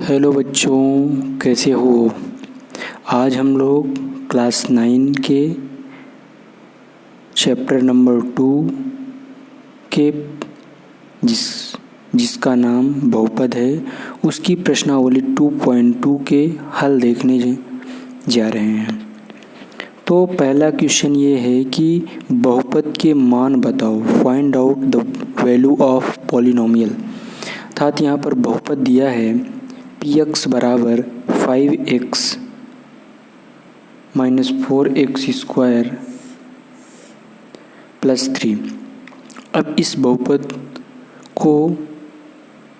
Hello बच्चों, कैसे हो। आज हम लोग क्लास 9 के चैप्टर नंबर 2 के जिसका नाम बहुपद है उसकी प्रश्नावली 2.2 के हल देखने जा रहे हैं। तो पहला क्वेश्चन ये है कि बहुपद के मान बताओ, find out the value of polynomial. अर्थात यहाँ पर बहुपद दिया है px बराबर 5x minus 4x square plus 3। अब इस बहुपद को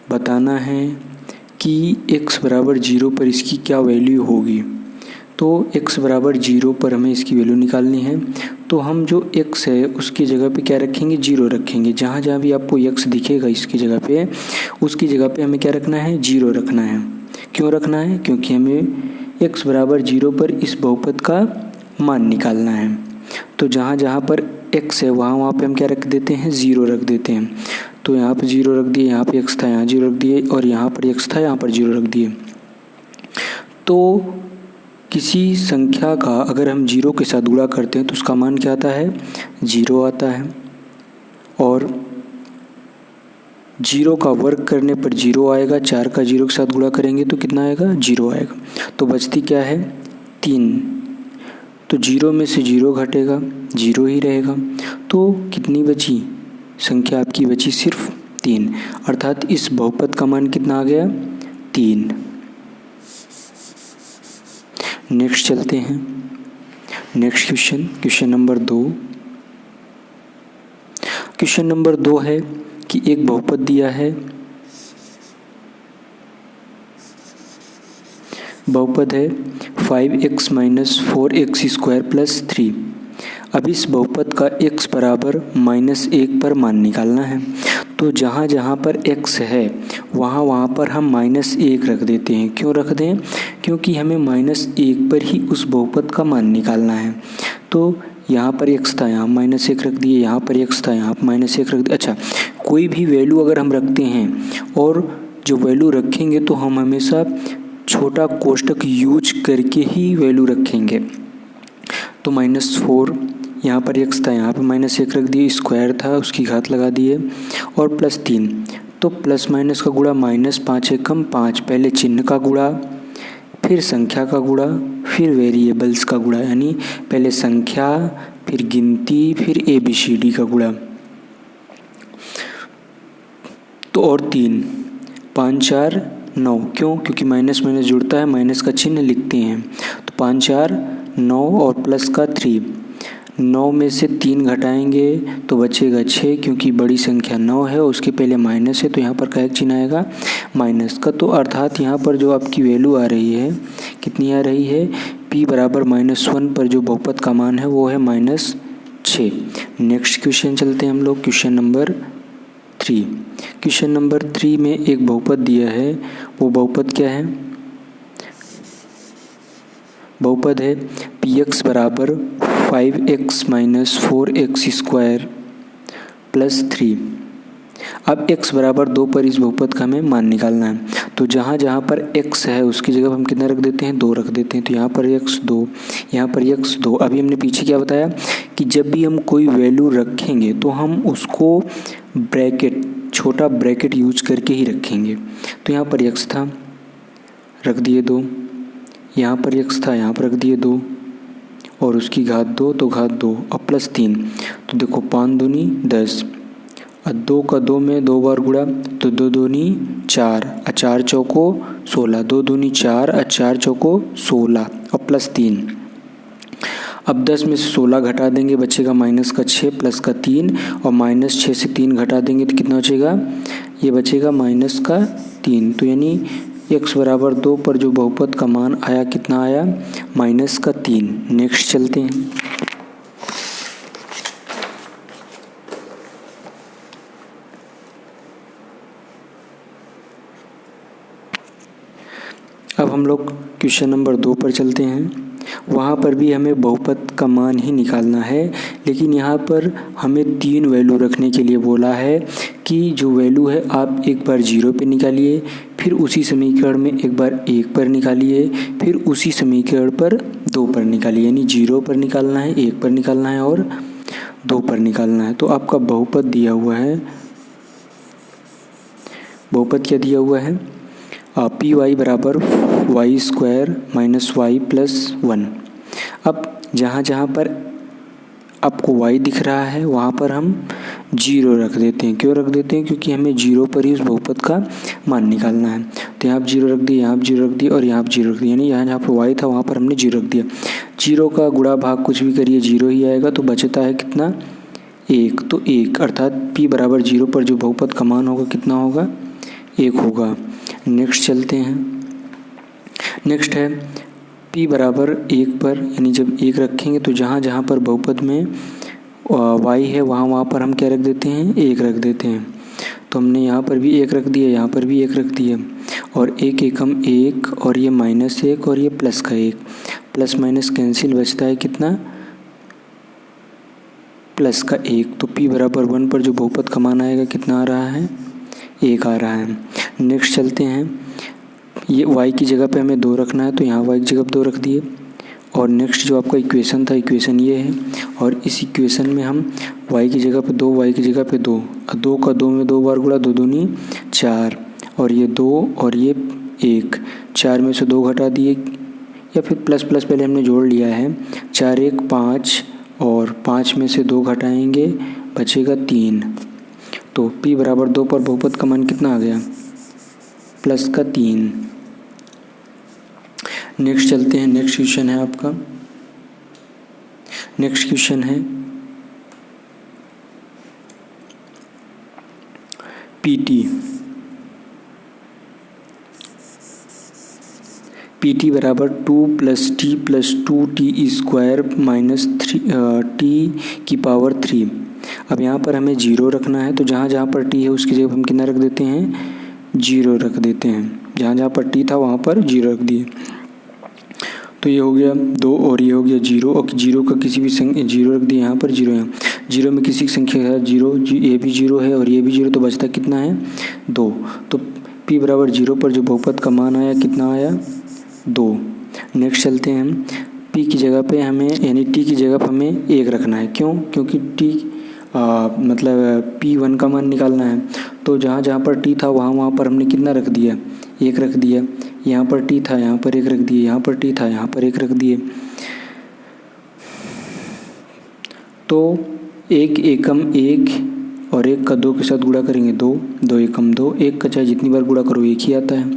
बताना है कि x बराबर 0 पर इसकी क्या वैल्यू होगी। तो x बराबर 0 पर हमें इसकी वैल्यू निकालनी है। तो हम जो x है उसकी जगह पे क्या रखेंगे, 0 रखेंगे। जहाँ जहाँ भी आपको x दिखेगा इसकी जगह पे, उसकी जगह पे हमें क्या रखना है, 0 रखना है। क्यों रखना है? क्योंकि हमें x बराबर 0 पर इस बहुपद का मान निकालना है। तो जहाँ जहाँ पर x है वहाँ पे हम क्या रख देते हैं, 0 रख देते हैं। तो यहाँ पर 0 रख दिए, यहाँ पे x था यहाँ 0 रख दिए, और यहाँ पर x था यहाँ पर 0 रख दिए। तो किसी संख्या का अगर हम 0 के साथ गुणा करते हैं तो उसका मान क्या आता है, 0 आता है। और 0 का वर्ग करने पर 0 आएगा। 4 का 0 के साथ गुणा करेंगे तो कितना आएगा, 0 आएगा। तो बचती क्या है, 3। तो 0 में से 0 घटेगा, 0 ही रहेगा। तो कितनी बची संख्या आपकी, बची सिर्फ 3। अर्थात इस बहुपद का मान कितना आ गया, 3। नेक्स्ट चलते हैं। Next question number 2। Question number 2 है कि एक बहुपद दिया है, बहुपद है 5x minus 4x square plus 3। अब इस बहुपद का x बराबर -1 पर मान निकालना है। तो जहाँ जहाँ पर x है वहाँ पर हम -1 रख देते हैं। क्यों रख दें? क्योंकि हमें -1 पर ही उस बहुपद का मान निकालना है। तो यहाँ पर x था, यहाँ -1 रख दिए, यहाँ पर x था, यहाँ -1 रख दिए। अच्छा, कोई भी वैल्यू अगर हम रखते हैं और जो वैल्यू रखेंगे तो हम हमेशा छोटा कोष्टक यूज करके ही वैल्यू रखेंगे। तो -4, यहाँ पर x था, यहाँ पर -1 रख दिए, स्क्वायर था उसकी घात लगा दिए, और प्लस 3। तो प्लस माइनस का गुणा, -5 एकम 5। पहले चिन्ह का गुणा, फिर संख्या का गुणा, फिर वेरिएबल्स का गुणा, यानी पहले संख्या, फिर गिनती, फिर ABCD का गुणा। तो और 3, 5 4 9। क्यों? क्योंकि माइनस माइनस जुड़ता है, माइनस का चिन्ह लिखते हैं। तो 5 4 9 और प्लस का 3। 9 में से 3 घटाएंगे तो बचेगा 6, क्योंकि बड़ी संख्या 9 है और उसके पहले माइनस है, तो यहाँ पर क्या चिन्ह आएगा, माइनस का। तो अर्थात यहाँ पर जो आपकी वैल्यू आ रही है, कितनी आ रही है, p बराबर -1 पर जो बहुपद का मान है वो है -6। नेक्स्ट क्वेश्चन चलते हैं हम लोग, क्वेश्चन नंबर 3। क्वेश्चन नंबर 3 में एक बहुपद दिया है। वो बहुपद क्या है, बहुपद है px बराबर 5x minus 4x square plus 3। अब x बराबर 2 पर इस बहुपद का हमें मान निकालना है। तो जहाँ जहाँ पर x है उसकी जगह हम कितना रख देते हैं, 2 रख देते हैं। तो यहाँ पर x 2, यहाँ पर x 2। अभी हमने पीछे क्या बताया कि जब भी हम कोई वैल्यू रखेंगे तो हम उसको ब्रैकेट, छोटा ब्रैकेट यूज करके ही रखेंगे। तो यहाँ पर x था, रख दिए 2, यहाँ पर x था, यहाँ पर रख दिए 2, और उसकी घात 2, तो घात 2 और प्लस 3। तो देखो 5 दूनी 10, और 2 का 2 में 2 बार गुणा, तो 2 दूनी 4, 4 चौको 16, 2 दूनी 4, 4 चौको 16 और प्लस 3। अब 10 में से 16 घटा देंगे, बचेगा -6 प्लस का 3, और -6 से 3 घटा देंगे तो कितना बचेगा, ये बचेगा -3। तो यानी x बराबर 2 पर जो बहुपद का मान आया, कितना आया, -3। नेक्स्ट चलते हैं। अब हम लोग क्वेश्चन नंबर 2 पर चलते हैं। वहाँ पर भी हमें बहुपद का मान ही निकालना है, लेकिन यहाँ पर हमें 3 वैल्यू रखने के लिए बोला है कि जो वैल्यू है आप एक बार 0 पे निकालिए, फिर उसी समीकरण में एक बार 1 पर निकालिए, फिर उसी समीकरण पर 2 पर निकालिए, यानी 0 पर निकालना है, 1 पर निकालना है और 2 पर निकालना है। तो आपका बहुपद दिया हुआ है, बहुपद क्या दिया हुआ है, पी वाई बराबर Y square minus Y plus 1। अब जहाँ जहाँ पर आपको y दिख रहा है वहाँ पर हम 0 रख देते हैं। क्यों रख देते हैं? क्योंकि हमें 0 पर ही उस बहुपद का मान निकालना है। तो यहाँ आप 0 रख दिए, यहाँ आप 0 रख दिए और यहाँ आप 0 रख दिए, यानी यहाँ जहाँ पर y था वहाँ पर हमने 0 रख दिया। 0 का गुणा भाग कुछ भी करिए 0 ही आएगा, तो बचता है कितना, 1। तो 1 अर्थात p बराबर 0 पर जो बहुपद का मान होगा कितना होगा, 1 होगा। नेक्स्ट चलते हैं। नेक्स्ट है p बराबर 1 पर, यानी जब 1 रखेंगे तो जहाँ जहाँ पर बहुपद में y है वहाँ वहाँ पर हम क्या रख देते हैं, 1 रख देते हैं। तो हमने यहाँ पर भी 1 रख दिया, यहाँ पर भी 1 रख दिया और 1 एकम 1 और ये -1 और ये प्लस का 1, प्लस माइनस कैंसिल, बचता है कितना, प्लस का 1। तो p बराबर 1 पर जो बहुपद का मान आएगा कितना आ रहा है, 1 आ रहा है। नेक्स्ट चलते हैं। ये y की जगह पे हमें 2 रखना है, तो यहाँ y की जगह पे 2 रख दिए। और नेक्स्ट जो आपका इक्वेशन था, इक्वेशन ये है, और इस इक्वेशन में हम y की जगह पे 2, y की जगह पे 2, 2 का 2 में 2 बार गुणा, 2 दूनी 4, और ये 2 और ये 1, 4 में से 2 घटा दिए, या फिर प्लस प्लस पहले हमने जोड़ लिया है, 4 1 5 और 5 में से 2 घटाएंगे, बचेगा 3। तो p बराबर 2 पर बहुपद का मान कितना आ गया, प्लस का 3। नेक्स्ट चलते हैं। नेक्स्ट क्वेश्चन है आपका, नेक्स्ट क्वेश्चन है पीटी बराबर 2 + t + 2t square minus 3t⁻3। अब यहाँ पर हमें 0 रखना है, तो जहाँ जहाँ पर t है उसकी जगह हम कितना रख देते हैं, 0 रख देते हैं। जहाँ जहाँ पर t था वहाँ पर 0 रख दिए। तो ये हो गया 2 और ये हो गया 0, और 0 का किसी भी संख्या 0 रख दिया, यहाँ पर 0 है, 0 में किसी की संख्या है 0, ये भी 0 है और ये भी 0, तो बचता कितना है, 2। तो p बराबर 0 पर जो बहुपद का मान आया कितना आया, 2। नेक्स्ट चलते हैं हम। p की जगह पे हमें, यानी t की जगह पर हमें 1 रखना है। क्यों? क्योंकि t मतलब p1 का मान निकालना है। तो जहाँ जहाँ पर t था वहाँ वहाँ पर हमने कितना रख दिया, 1 रख दिया। यहाँ पर t था, यहाँ पर 1 रख दिए, यहाँ पर t था, यहाँ पर 1 रख दिए। तो 1 एकम 1 और 1 का 2 के साथ गुणा करेंगे 2, 2 एकम 2, 1 का चाहे जितनी बार गुणा करो 1 ही आता है।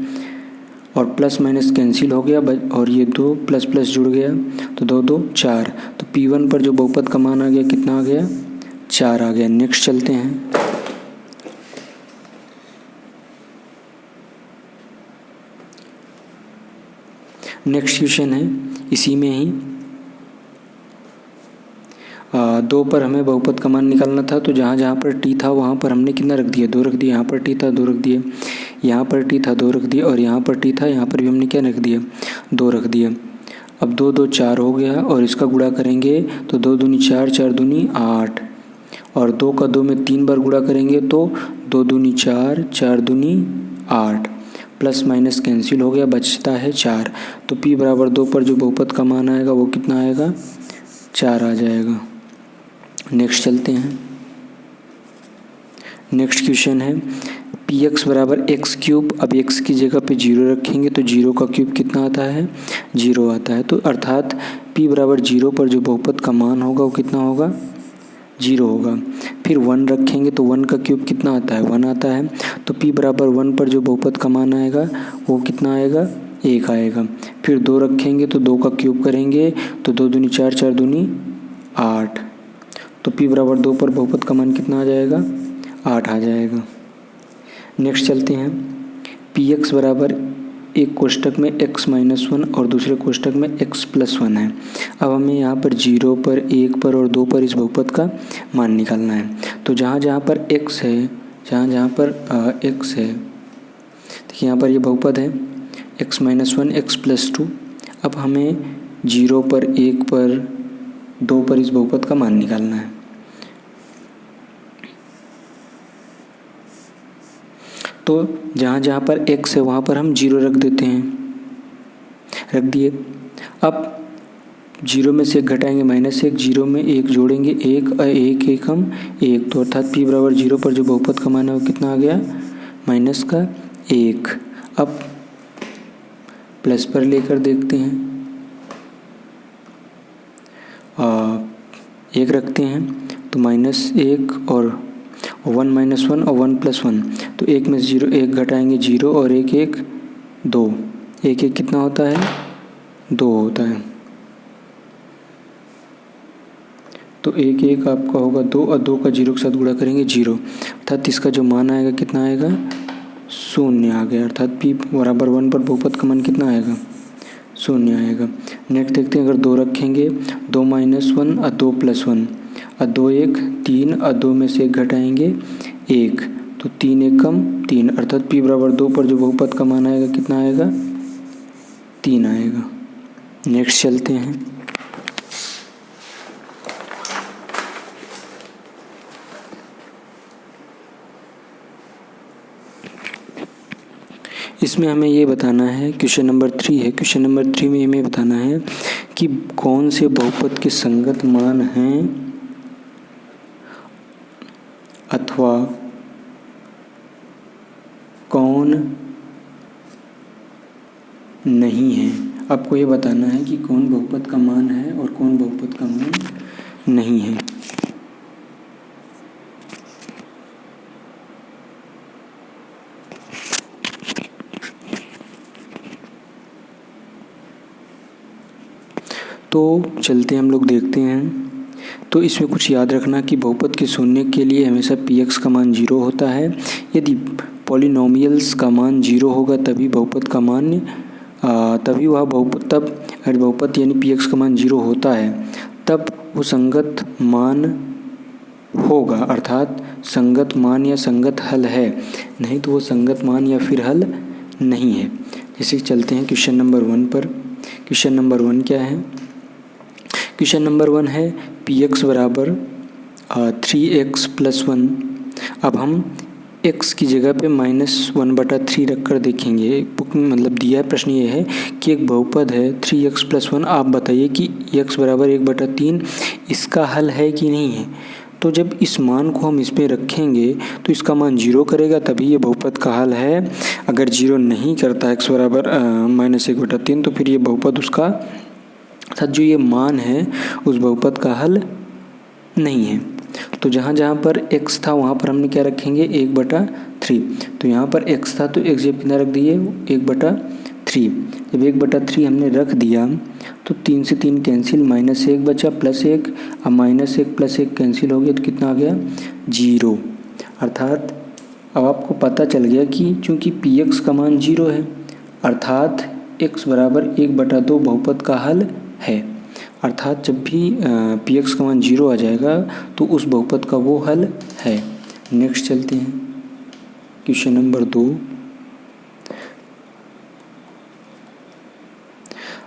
और प्लस माइनस कैंसिल हो गया, और ये 2 प्लस प्लस जुड़ गया, तो 2 2 4। तो p1 पर जो बहुपद का मान आ गया कितना आ गया, 4 आ गया। नेक्स्ट चलते हैं। नेक्स्ट क्वेश्चन है इसी में ही 2 पर हमें बहुपद का मान निकालना था। तो जहाँ जहाँ पर t था वहाँ पर हमने कितना रख दिया, 2 रख दिया। यहाँ पर t था, 2 रख दिए, यहाँ पर t था, 2 रख दिए, और यहाँ पर t था, यहाँ पर भी हमने क्या रख दिया, 2 रख दिया। अब 2 2 4 हो गया, और इसका गुणा करेंगे तो 2 दूनी 4, 4 दूनी 8, और 2 का 2 में 3 बार गुणा करेंगे तो 2 दूनी 4, 4 दूनी 8, प्लस माइनस कैंसिल हो गया, बचता है 4। तो p बराबर 2 पर जो बहुपद का मान आएगा वो कितना आएगा, 4 आ जाएगा। नेक्स्ट चलते हैं। नेक्स्ट क्वेश्चन है px बराबर x³ अब x की जगह पे 0 रखेंगे तो 0 का क्यूब कितना आता है, 0 आता है। तो अर्थात p बराबर 0 पर जो बहुपद का मान होगा वो कितना होगा, 0 होगा। फिर 1 रखेंगे तो 1 का क्यूब कितना आता है, 1 आता है। तो p बराबर 1 पर जो बहुपद का मान आएगा वो कितना आएगा, 1 आएगा। फिर 2 रखेंगे तो 2 का क्यूब करेंगे तो 2 दूनी 4, 4 दूनी 8। तो p बराबर 2 पर बहुपद का मान कितना आ जाएगा, 8 आ जाएगा। नेक्स्ट चलते हैं। px बराबर एक कोष्टक में x-1 और दूसरे कोष्टक में x+1 है। अब हमें यहाँ पर 0 पर, 1 पर और 2 पर इस बहुपद का मान निकालना है। तो जहाँ जहाँ पर x है, जहाँ जहाँ पर x है, देखिए यहाँ पर ये बहुपद है x-1 x+2। अब हमें 0 पर, 1 पर, 2 पर इस बहुपद का मान निकालना है। तो जहाँ जहाँ पर x है वहाँ पर हम 0 रख देते हैं, रख दिए। अब 0 में से 1 घटाएंगे -1, 0 में 1 जोड़ेंगे 1 1 1 हम 1, तो अर्थात p बराबर 0 पर जो बहुपद का मान है वो कितना आ गया -1। अब प्लस पर लेकर देखते हैं, 1 रखते हैं तो -1 और 1 -1 और 1 + 1, तो 1 में 0 1 घटाएंगे 0 और 1 1 2, 1 1 कितना होता है 2 होता है, तो 1 1 आपका होगा 2 और 2 का 0 के साथ गुणा करेंगे 0, अर्थात इसका जो मान आएगा कितना आएगा 0 आ गया, अर्थात p बराबर 1 पर बहुपद का मान कितना आएगा 0 आएगा। नेक्स्ट देखते हैं, अगर 2 रखेंगे 2 - 1 और 2 + 1 और 2 1 3 और 2 में से 1 घटाएंगे 1, तो 3 1 कम 3, अर्थात p बराबर 2 पर जो बहुपद का मान आएगा कितना आएगा 3 आएगा। नेक्स्ट चलते हैं, इसमें हमें ये बताना है, क्वेश्चन नंबर 3 है। क्वेश्चन नंबर 3 में हमें बताना है कि कौन से बहुपद के संगत मान हैं अथवा कौन नहीं है। आपको ये बताना है कि कौन बहुपद का मान है और कौन बहुपद का मान नहीं है। तो चलते हैं हम लोग देखते हैं। तो इसमें कुछ याद रखना कि बहुपद के शून्य के लिए हमेशा px का मान 0 होता है। यदि पॉलिनोमियल्स का मान 0 होगा तभी बहुपद का मान तभी वह बहुपद तब अगर बहुपद यानी px का मान 0 होता है तब वो संगत मान होगा, अर्थात संगत मान या संगत हल है, नहीं तो वो संगत मान या फिर हल नहीं है। जैसे चलते हैं क्वेश्चन नंबर 1 पर। क्वेश्चन नंबर 1 क्या है? क्वेश्चन नंबर 1 है px बराबर 3x + 1। अब हम x की जगह पे -1/3 रख कर देखेंगे। बुक में मतलब दिया है, प्रश्न ये है कि एक बहुपद है 3x + 1, आप बताइए कि x बराबर 1/3 इसका हल है कि नहीं है। तो जब इस मान को हम इस पर रखेंगे तो इसका मान 0 करेगा तभी ये बहुपद का हल है। अगर 0 नहीं करता x बराबर -1/3 तो फिर ये बहुपद उसका अर्थात जो ये मान है उस बहुपद का हल नहीं है। तो जहाँ जहाँ पर x था वहाँ पर हमने क्या रखेंगे 1/3। तो यहाँ पर x था तो x जब कितना रख दिए 1/3। जब 1/3 हमने रख दिया तो 3 से 3 कैंसिल, -1 बचा +1, अब -1 + 1 कैंसिल हो गया तो कितना आ गया 0। अर्थात अब आपको पता चल गया कि चूँकि px का मान 0 है अर्थात x बराबर 1/2 बहुपद का हल है। अर्थात जब भी px का मान 0 आ जाएगा तो उस बहुपद का वो हल है। नेक्स्ट चलते हैं क्वेश्चन नंबर 2।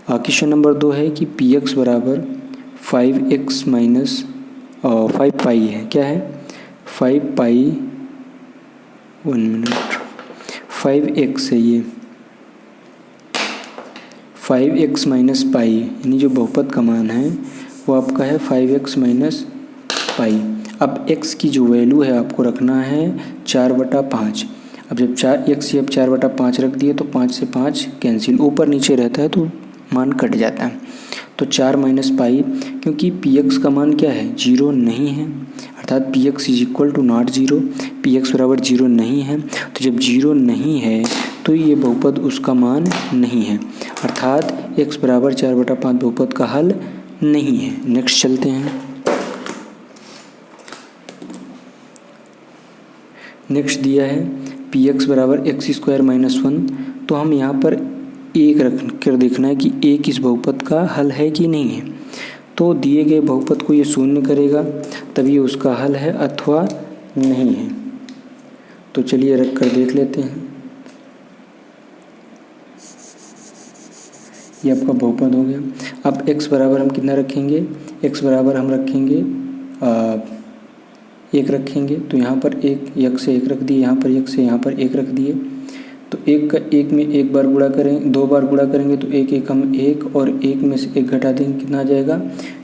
क्वेश्चन नंबर 2 है कि px बराबर 5x - 5 पाई है। क्या है 5 पाई 1 मिनट 5x है, ये 5x - पाई यानी जो बहुपद का मान है वो आपका है 5x - पाई। अब x की जो वैल्यू है आपको रखना है 4/5। अब जब 4x अब 4/5 रख दिए तो 5 से 5 कैंसिल, ऊपर नीचे रहता है तो मान कट जाता है। तो 4 - पाई, क्योंकि px का मान क्या है 0 नहीं है अर्थात px = नॉट 0, px बराबर 0 नहीं है। तो जब 0 नहीं है तो ये बहुपद उसका मान नहीं है, अर्थात x बराबर 4/5 बहुपद का हल नहीं है। नेक्स्ट चलते हैं। नेक्स्ट दिया है px बराबर x² - 1। तो हम यहाँ पर एक रख कर देखना है कि एक इस बहुपद का हल है कि नहीं है। तो दिए गए बहुपद को ये शून्य करेगा तभी उसका हल है अथवा नहीं है। तो चलिए रख कर देख लेते हैं। ये आपका बहुपद हो गया। अब x बराबर हम कितना रखेंगे, x बराबर हम रखेंगे 1 रखेंगे तो यहाँ पर 1 से 1 रख दिए, यहाँ पर 1 से यहाँ पर 1 रख दिए। तो 1 का 1 में 1 बार गुणा करेंगे, 2 बार गुणा करेंगे तो 1 एकम 1 और 1 में से 1 घटा देंगे, कितना आ जाएगा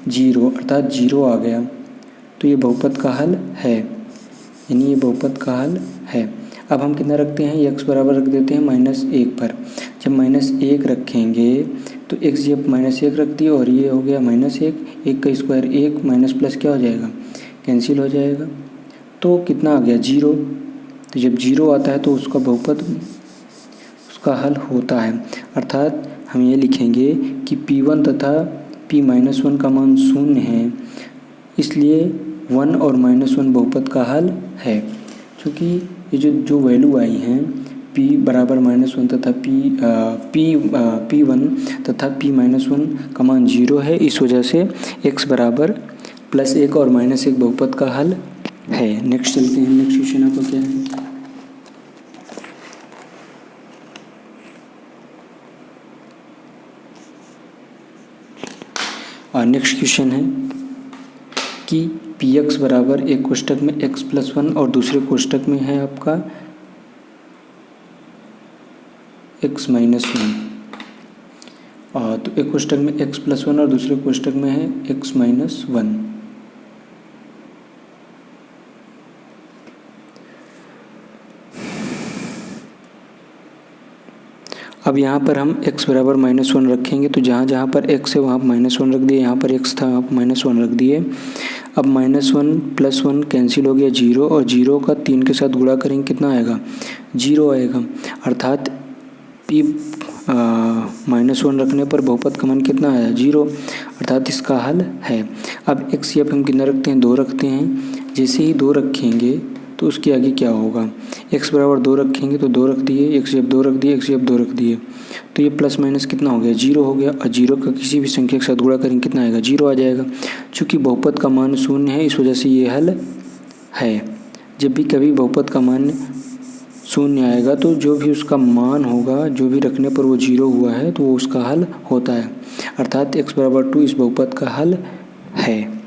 0, अर्थात 0 आ गया। तो ये बहुपद का हल है, यानी ये बहुपद का हल है। अब हम कितना रखते हैं, x बराबर रख देते हैं -1 पर। जब -1 रखेंगे तो x जब -1 रख दिए और ये हो गया -1, 1 का स्क्वायर 1 माइनस प्लस क्या हो जाएगा, कैंसिल हो जाएगा। तो कितना आ गया 0। तो जब 0 आता है तो उसका बहुपद, उसका हल होता है। अर्थात हम ये लिखेंगे कि P1 तथा P-1 का मान 0 है, इसलिए 1 और -1 बहुपद का हल है। क्योंकि ये जो वैल्यू आई हैं P बराबर -1 तथा P1 तथा P-1 का मान 0 है, इस वजह से x बराबर +1 और -1 बहुपद का हल है। नेक्स्ट चलते हैं, नेक्स्ट क्वेश्चन आपका क्या है। नेक्स्ट क्वेश्चन है कि Px बराबर एक कोष्टक में x+1 और दूसरे कोष्टक में है आपका x-1। तो एक कोष्टक में x+1 और दूसरे कोष्टक में है x-1। अब यहाँ पर हम x बराबर -1 रखेंगे, तो जहाँ जहाँ पर x है वहाँ -1 रख दिए, यहाँ पर x था वहाँ -1 रख दिए। अब -1 + 1 कैंसिल हो गया 0, और 0 का 3 के साथ गुणा करेंगे, कितना आएगा 0 आएगा। अर्थात -1 रखने पर बहुपद का मान कितना आया 0, अर्थात इसका हल है। अब x यहाँ पर हम कितना रखते हैं 2 रखते हैं। जैसे ही 2 रखेंगे तो उसके आगे क्या होगा, x बराबर 2 रखेंगे तो 2 रख दिए, x जब 2 रख दिए, x जब 2 रख दिए, तो ये प्लस माइनस कितना हो गया 0 हो गया। और 0 का किसी भी संख्या के साथ गुणा करेंगे कितना आएगा 0 आ जाएगा। चूँकि बहुपद का मान 0 है, इस वजह से ये हल है। जब भी कभी बहुपद का मान 0 आएगा तो जो भी उसका मान होगा, जो भी रखने पर वो 0 हुआ है, तो वो उसका हल होता है। अर्थात x बराबर 2 इस बहुपद का हल है।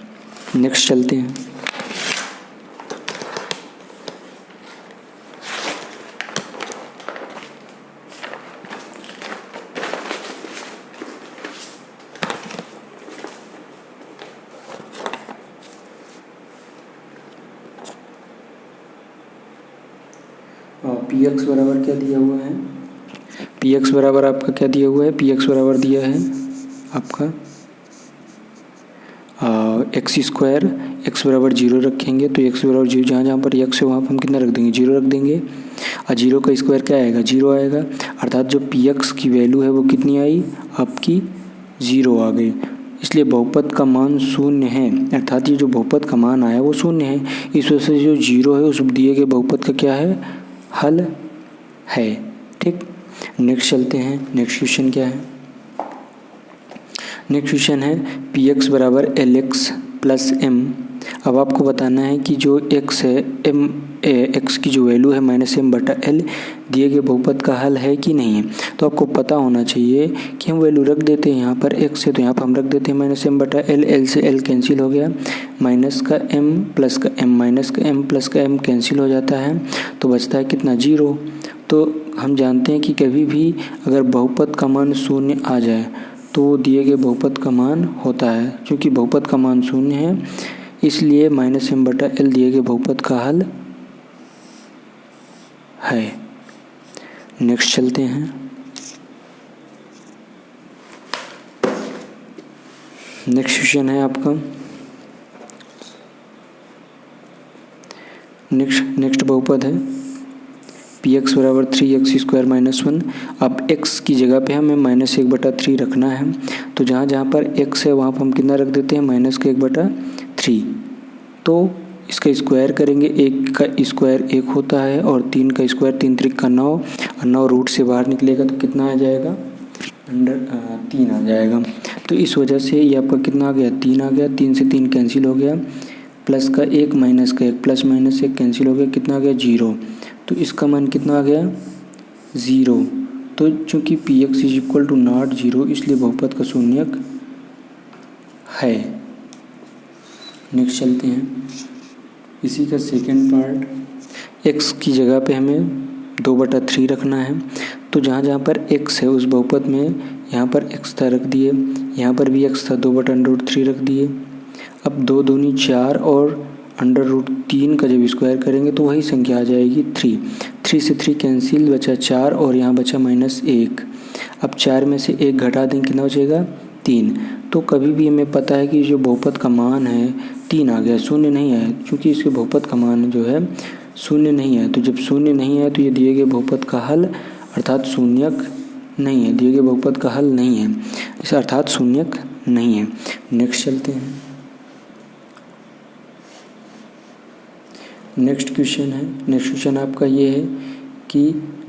नेक्स्ट चलते हैं। Px बराबर क्या दिया हुआ है, Px बराबर आपका क्या दिया हुआ है, Px बराबर दिया है आपका x²। x बराबर 0 रखेंगे तो x बराबर 0, जहाँ जहाँ पर x है वहाँ पर हम कितना रख देंगे 0 रख देंगे। और 0 का स्क्वायर क्या आएगा 0 आएगा। अर्थात जो Px की वैल्यू है वो कितनी आई आपकी 0 आ गई। इसलिए बहुपद का मान 0 है, अर्थात ये जो बहुपद का मान आया वो 0 है। इस वजह से जो 0 है उस दिए गए बहुपद का क्या है हल है। ठीक, नेक्स्ट चलते हैं। नेक्स्ट क्वेश्चन क्या है, नेक्स्ट क्वेश्चन है Px बराबर Lx + m। अब आपको बताना है कि जो x है x की जो वैल्यू है -m/l दिए गए बहुपद का हल है कि नहीं है। तो आपको पता होना चाहिए कि हम वैल्यू रख देते हैं यहाँ पर x है तो यहाँ पर हम रख देते हैं -m/l, l से l कैंसिल हो गया, माइनस का m प्लस का m, माइनस का m प्लस का m कैंसिल हो जाता है, तो बचता है कितना 0। तो हम जानते हैं कि कभी भी अगर बहुपद का मान 0 आ जाए तो दिए गए बहुपद का मान होता है। क्योंकि बहुपद का मान 0 है, इसलिए -m/l दिए गए बहुपद का हल है। नेक्स्ट चलते हैं। नेक्स्ट क्वेश्चन है आपका नेक्स्ट बहुपद है Px बराबर 3x² - 1। अब x की जगह पे हमें -1/3 रखना है, तो जहाँ जहाँ पर x है वहाँ पर हम कितना रख देते हैं -1/3। तो इसका स्क्वायर करेंगे, 1 का स्क्वायर 1 होता है और 3 का स्क्वायर 3 त्रिक का 9, और 9 रूट से बाहर निकलेगा तो कितना आ जाएगा 3 आ जाएगा। तो इस वजह से ये आपका कितना आ गया 3 आ गया। 3 से 3 कैंसिल हो गया, प्लस का 1 माइनस का 1, प्लस माइनस 1 कैंसिल हो गया, कितना आ गया 0। तो इसका मान कितना आ गया 0। तो चूँकि Px = नॉट 0, इसलिए बहुपद का शून्यक है। नेक्स्ट चलते हैं। इसी का सेकेंड पार्ट, x की जगह पे हमें 2/3 रखना है। तो जहाँ जहाँ पर x है उस बहुपद में यहाँ पर x था रख दिए, यहाँ पर भी x था 2/√3 रख दिए। अब 2 दूनी 4 और √3 का जब स्क्वायर करेंगे तो वही संख्या आ जाएगी 3 से 3 कैंसिल, बचा 4 और यहाँ बचा -1। अब 4 में से 1 घटा दें, कितना बचेगा 3। तो कभी भी हमें पता है कि जो बहुपद का मान है 3 आ गया, शून्य नहीं आया, क्योंकि इसके बहुपद का मान जो है शून्य नहीं है। तो जब शून्य नहीं है तो ये दिए गए बहुपद का हल अर्थात शून्यक नहीं है, दिए गए बहुपद का हल नहीं है, इसे अर्थात शून्यक नहीं है। नेक्स्ट चलते हैं। नेक्स्ट क्वेश्चन आपका ये है कि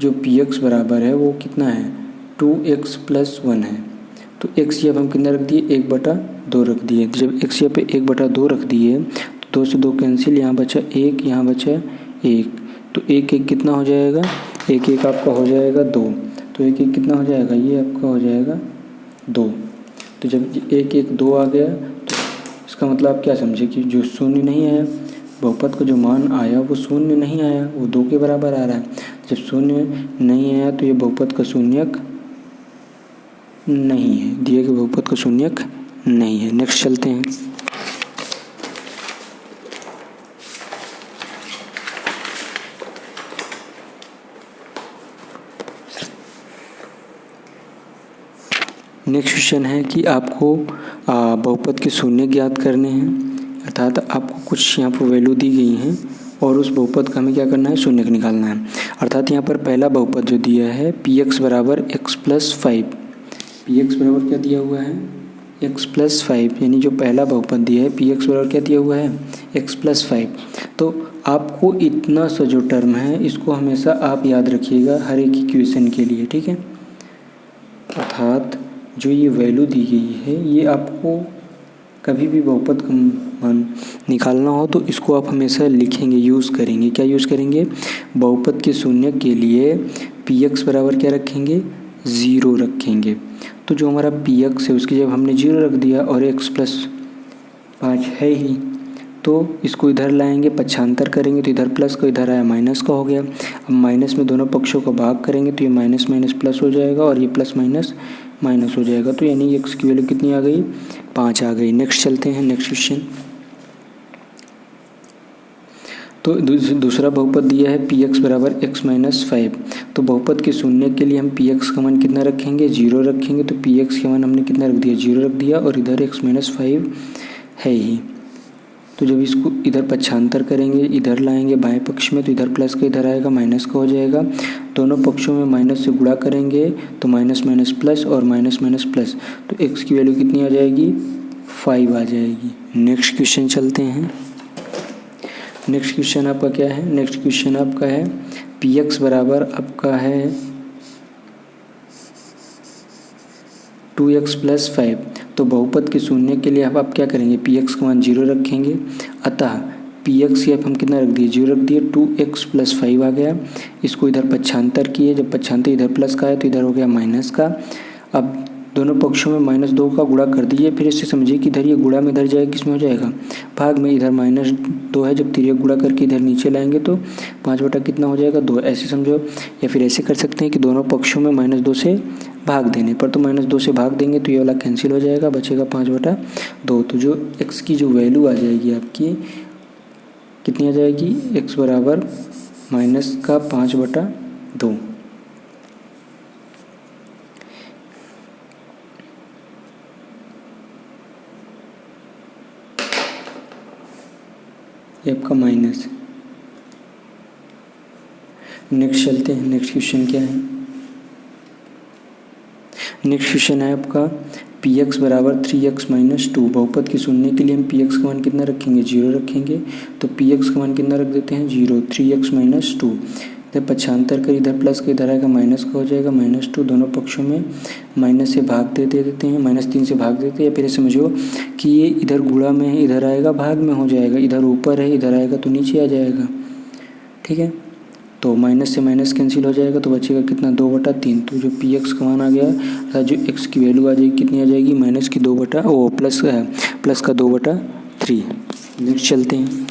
जो px बराबर है वो कितना है 2x + 1 है। तो x यहाँ पर हम कितना रख दिए 1/2 रख दिए। जब x यहाँ पे 1/2 रख दिए तो 2 से 2 कैंसिल, यहाँ बचा 1, यहाँ बचा 1। तो 1 कितना हो जाएगा, 1 आपका हो जाएगा 2। तो 1 कितना हो जाएगा, ये आपका हो जाएगा 2। तो जब 1 2 आ गया तो इसका मतलब आप क्या समझे कि जो शून्य नहीं आया, बहुपद का जो मान आया वो शून्य नहीं आया, वो 2 के बराबर आ रहा है। जब शून्य नहीं आया तो ये बहुपद का शून्यक नहीं है, दिए गए बहुपद का शून्यक नहीं है। नेक्स्ट चलते हैं। नेक्स्ट क्वेश्चन है कि आपको बहुपद के शून्य ज्ञात करने हैं, अर्थात आपको कुछ यहाँ पर वैल्यू दी गई हैं और उस बहुपद का हमें क्या करना है, शून्य निकालना है। अर्थात यहाँ पर पहला बहुपद जो दिया है px बराबर x + 5, px बराबर क्या दिया हुआ है x + 5, यानी जो पहला बहुपद दिया है px बराबर क्या दिया हुआ है x + 5। तो आपको इतना सा जो टर्म है इसको हमेशा आप याद रखिएगा हर एक इक्वेशन के लिए, ठीक है। अर्थात जो ये वैल्यू दी गई है ये आपको कभी भी बहुपद का मान निकालना हो तो इसको आप हमेशा लिखेंगे, यूज़ करेंगे। क्या यूज़ करेंगे, बहुपद के शून्य के लिए px बराबर क्या रखेंगे 0 रखेंगे। तो जो हमारा px है उसकी जब हमने 0 रख दिया और x + 5 है ही, तो इसको इधर लाएंगे, पक्षांतर करेंगे तो इधर प्लस का इधर आया माइनस का हो गया। अब माइनस में दोनों पक्षों को भाग करेंगे तो ये माइनस माइनस प्लस हो जाएगा और ये प्लस माइनस माइनस हो जाएगा। तो यानी x की वैल्यू कितनी आ गई 5 आ गई। नेक्स्ट चलते हैं। नेक्स्ट क्वेश्चन, तो दूसरा बहुपद दिया है px बराबर x - 5। तो बहुपद के शून्य के लिए हम px का मान कितना रखेंगे 0 रखेंगे। तो px का मान हमने कितना रख दिया 0 रख दिया और इधर x - 5 है ही। तो जब इसको इधर पक्षांतर करेंगे, इधर लाएंगे बाएं पक्ष में, तो इधर प्लस का इधर आएगा माइनस का हो जाएगा। दोनों पक्षों में माइनस से गुणा करेंगे तो माइनस माइनस प्लस और माइनस माइनस प्लस, तो x की वैल्यू कितनी आ जाएगी 5 आ जाएगी। नेक्स्ट क्वेश्चन चलते हैं। नेक्स्ट क्वेश्चन आपका क्या है, नेक्स्ट क्वेश्चन आपका है px बराबर आपका है 2x + 5। तो बहुपद के शून्य के लिए अब आप क्या करेंगे, px का मान 0 रखेंगे। अतः px की अब हम कितना रख दिए 0 रख दिए, 2x + 5 आ गया। इसको इधर पक्षांतर किए, जब पक्षांतर इधर प्लस का है तो इधर हो गया माइनस का। अब दोनों पक्षों में -2 का गुणा कर दीजिए। फिर इससे समझिए कि इधर ये गुणा में इधर जाएगा, किसमें हो जाएगा भाग में। इधर -2 है, जब तिर्यक गुणा करके इधर नीचे लाएंगे तो 5 बटा कितना हो जाएगा 2, ऐसे समझो। या फिर ऐसे कर सकते हैं कि दोनों पक्षों में -2 से भाग देने पर, तो -2 से भाग देंगे तो ये वाला कैंसिल हो जाएगा, बचेगा 5 बटा 2। तो जो x की जो वैल्यू आ जाएगी आपकी कितनी आ जाएगी, x बराबर -5 बटा 2। ये आपका माइनस। नेक्स्ट चलते हैं। नेक्स्ट क्वेश्चन क्या है, नेक्स्ट क्वेश्चन है आपका px बराबर 3x - 2। बहुपद के शून्य के लिए हम px का मान कितना रखेंगे 0 रखेंगे। तो px का मान कितना रख देते हैं 0, 3x - 2। इधर पक्षांतर कर, इधर प्लस का इधर आएगा माइनस का हो जाएगा, -2। दोनों पक्षों में माइनस से भाग दे देते हैं, -3 से भाग देते हैं। या फिर समझो कि ये इधर गुणा में है, इधर आएगा भाग में हो जाएगा, इधर ऊपर है इधर आएगा तो नीचे आ जाएगा, ठीक है। तो माइनस से माइनस कैंसिल हो जाएगा तो बचेगा कितना 2 बटा 3। तो जो px का मान आ गया अर्थात जो x की वैल्यू आ जाएगी कितनी आ जाएगी प्लस का 2 बटा 3। नेक्स्ट चलते हैं।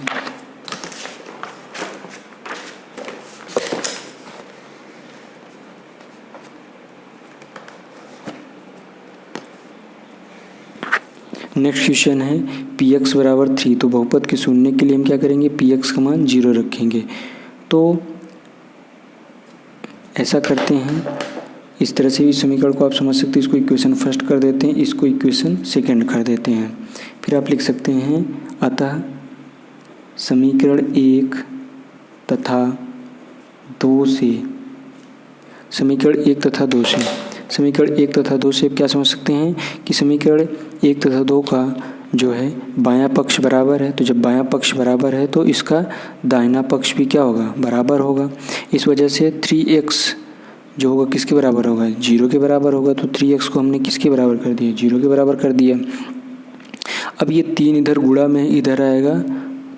नेक्स्ट क्वेश्चन है पी एक्स बराबर 3। तो बहुपद के शून्य के लिए हम क्या करेंगे, पी एक्स का मान 0 रखेंगे। तो ऐसा करते हैं, इस तरह से इस समीकरण को आप समझ सकते हैं। इसको इक्वेशन फर्स्ट कर देते हैं, इसको इक्वेशन सेकंड कर देते हैं। फिर आप लिख सकते हैं अतः समीकरण 1 तथा 2 से समीकरण 1 तथा 2 से आप क्या समझ सकते हैं कि समीकरण 1 तथा 2 का जो है बायां पक्ष बराबर है। तो जब बायां पक्ष बराबर है तो इसका दाहिना पक्ष भी क्या होगा, बराबर होगा। इस वजह से 3x जो होगा किसके बराबर होगा, 0 के बराबर होगा। तो 3x को हमने किसके बराबर कर दिया, 0 के बराबर कर दिया। अब ये 3 इधर गुणा में इधर आएगा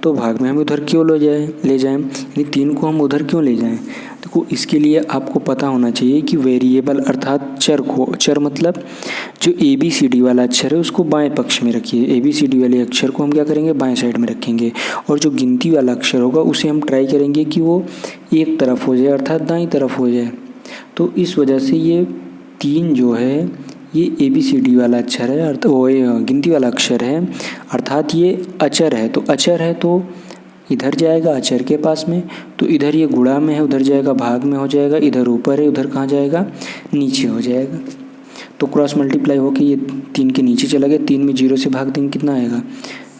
तो भाग में हम उधर क्यों ले जाएं, यानी 3 को हम उधर क्यों ले जाएं। देखो इसके लिए आपको पता होना चाहिए कि वेरिएबल अर्थात चर मतलब जो ABCD वाला अक्षर है उसको बाएं पक्ष में रखिए। ABCD वाले अक्षर को हम क्या करेंगे, बाएं साइड में रखेंगे। और जो गिनती वाला अक्षर होगा उसे हम ट्राई करेंगे कि वो एक तरफ हो जाए अर्थात दाईं तरफ हो जाए। तो इस वजह से ये 3 जो है ये ABCD वाला अक्षर है, वो गिनती वाला अक्षर है अर्थात ये अचर है। तो अचर है तो इधर जाएगा अचर के पास में, तो इधर ये गुणा में है उधर जाएगा भाग में हो जाएगा, इधर ऊपर है उधर कहाँ जाएगा, नीचे हो जाएगा। तो क्रॉस मल्टीप्लाई होकर ये 3 के नीचे चला गया। 3 में 0 से भाग देंगे कितना आएगा,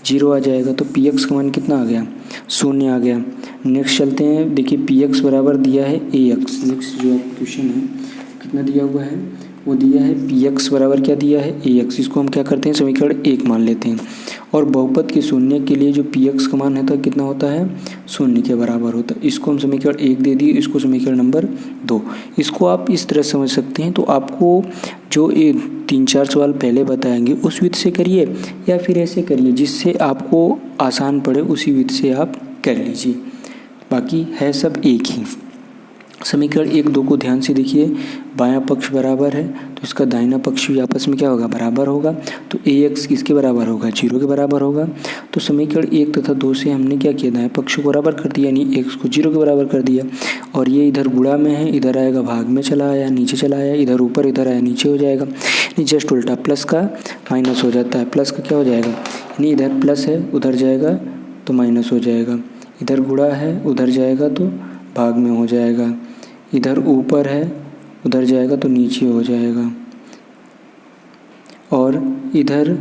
0 आ जाएगा। तो पी एक्स का मान कितना आ गया, 0 आ गया। नेक्स्ट चलते हैं, देखिए पी एक्स बराबर दिया है AX। नेक्स्ट जो क्वेश्चन है कितना दिया हुआ है, वो दिया है पी एक्स बराबर क्या दिया है, AX। इसको हम क्या करते हैं, समीकरण 1 मान लेते हैं। और बहुपद के शून्य के लिए जो पी एक्स का मान है तो कितना होता है, 0 के बराबर होता है। इसको हम समीकरण 1 दे दिए, इसको समीकरण नंबर 2। इसको आप इस तरह समझ सकते हैं। तो आपको जो 3-4 सवाल पहले बताएंगे उस विधि से करिए या फिर ऐसे करिए जिससे आपको आसान पड़े, उसी विधि से आप कर लीजिए। बाकी है सब एक ही। समीकरण 1-2 को ध्यान से देखिए, बायां पक्ष बराबर है तो इसका दाहिना पक्ष भी आपस में क्या होगा, बराबर होगा। तो AX किसके बराबर होगा, 0 के बराबर होगा। तो समीकरण 1 तथा 2 से हमने क्या किया, दाएं पक्ष को बराबर कर दिया, यानी X को 0 के बराबर कर दिया। और ये इधर गुणा में है, इधर आएगा भाग में चला आया, नीचे चला आया, इधर ऊपर इधर आया नीचे हो जाएगा। यानी जस्ट उल्टा, प्लस का माइनस हो जाता है, प्लस का क्या हो जाएगा, यानी इधर प्लस है उधर जाएगा तो माइनस हो जाएगा, इधर गुणा है उधर जाएगा तो भाग में हो जाएगा, इधर ऊपर है उधर जाएगा तो नीचे हो जाएगा, और इधर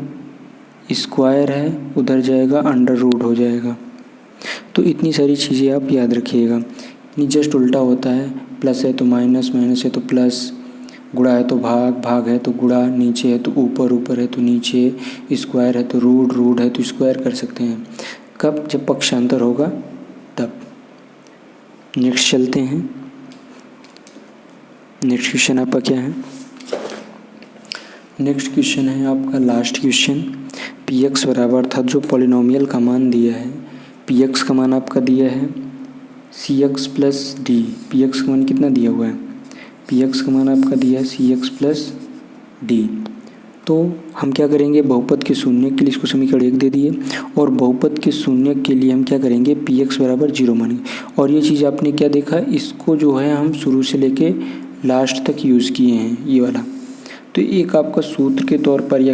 स्क्वायर है उधर जाएगा अंडर रूट हो जाएगा। तो इतनी सारी चीज़ें आप याद रखिएगा। नहीं जस्ट उल्टा होता है, प्लस है तो माइनस, माइनस है तो प्लस, गुणा है तो भाग, भाग है तो गुणा, नीचे है तो ऊपर, ऊपर है तो नीचे, स्क्वायर है तो रूट, रूट है तो स्क्वायर कर सकते हैं। कब, जब पक्षांतर होगा तब। नेक्स्ट चलते हैं, नेक्स्ट क्वेश्चन आपका क्या है। नेक्स्ट क्वेश्चन है आपका लास्ट क्वेश्चन। पी एक्स बराबर था जो पॉलिनोमियल का मान दिया है, पी एक्स का मान आपका दिया है c x plus d. P x का मान कितना दिया हुआ है, पी एक्स का मान आपका दिया है सी एक्स प्लस डी। तो हम क्या करेंगे, बहुपद के शून्य के लिए इसको समीकरण 1 दे दिए, और बहुपद के शून्य के लिए हम क्या करेंगे, पी एक्स बराबर 0 मानेंगे। और ये चीज़ आपने क्या देखा, इसको जो है हम शुरू से लेके लास्ट तक यूज़ किए हैं ये वाला। तो एक आपका सूत्र के तौर पर या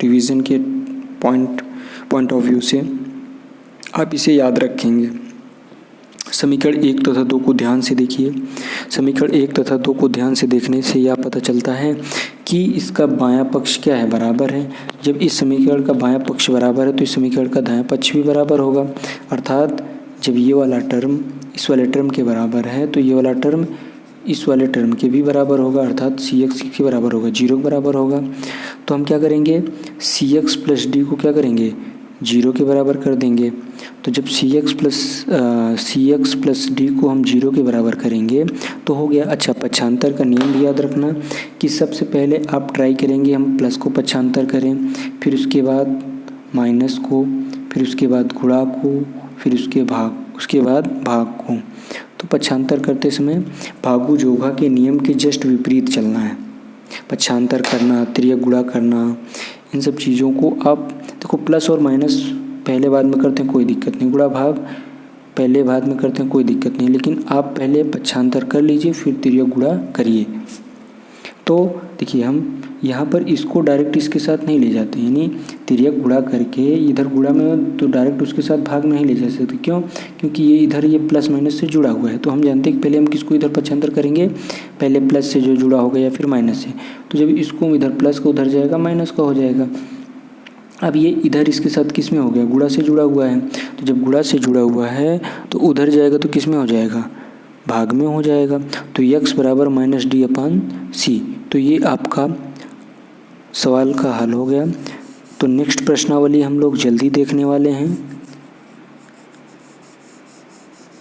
रिवीजन के पॉइंट ऑफ व्यू से आप इसे याद रखेंगे। समीकरण 1 तथा 2 को ध्यान से देखिए। समीकरण 1 तथा 2 को ध्यान से देखने से यह पता चलता है कि इसका बायां पक्ष क्या है, बराबर है। जब इस समीकरण का बायां पक्ष बराबर है तो इस समीकरण का दायां पक्ष भी बराबर होगा। अर्थात जब ये वाला टर्म इस वाले टर्म के बराबर है तो ये वाला टर्म इस वाले टर्म के भी बराबर होगा, अर्थात सी एक्स के बराबर होगा, 0 के बराबर होगा। तो हम क्या करेंगे, सी एक्स प्लस डी को क्या करेंगे, 0 के बराबर कर देंगे। तो जब सी एक्स प्लस डी को हम 0 के बराबर करेंगे तो हो गया। अच्छा, पक्षांतर का नियम भी याद रखना कि सबसे पहले आप ट्राई करेंगे हम प्लस को पक्षांतर करें, फिर उसके बाद माइनस को, फिर उसके बाद गुणा को, फिर उसके बाद भाग को। तो पक्षांतर करते समय भागु जोघा के नियम के जस्ट विपरीत चलना है। पक्षांतर करना, तिर्यक गुणा करना, इन सब चीज़ों को आप देखो, प्लस और माइनस पहले बाद में करते हैं कोई दिक्कत नहीं, गुणा भाग पहले बाद में करते हैं कोई दिक्कत नहीं, लेकिन आप पहले पक्षांतर कर लीजिए फिर तिर्यक गुणा करिए। तो देखिए हम यहाँ पर इसको डायरेक्ट इसके साथ नहीं ले जाते, यानी तिर्यक गुणा करके इधर गुणा में तो डायरेक्ट उसके साथ भाग नहीं ले जा सकते। क्यों? क्योंकि ये इधर ये प्लस माइनस से जुड़ा हुआ है। तो हम जानते हैं कि पहले हम किसको इधर पक्षांतर करेंगे, पहले प्लस से जो जुड़ा होगा या फिर माइनस से। तो जब इसको इधर प्लस का उधर जाएगा माइनस का हो जाएगा। अब ये इधर इसके साथ किस में हो गया, गुणा से जुड़ा हुआ है। तो जब गुणा से जुड़ा हुआ है तो उधर जाएगा तो किस में हो जाएगा, भाग में हो जाएगा। तो x बराबर -d/c। तो ये आपका सवाल का हल हो गया। तो नेक्स्ट प्रश्नावली हम लोग जल्दी देखने वाले हैं,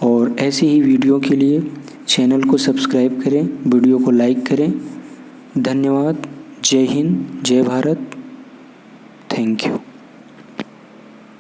और ऐसी ही वीडियो के लिए चैनल को सब्सक्राइब करें, वीडियो को लाइक करें। धन्यवाद। जय हिंद, जय भारत। Thank you.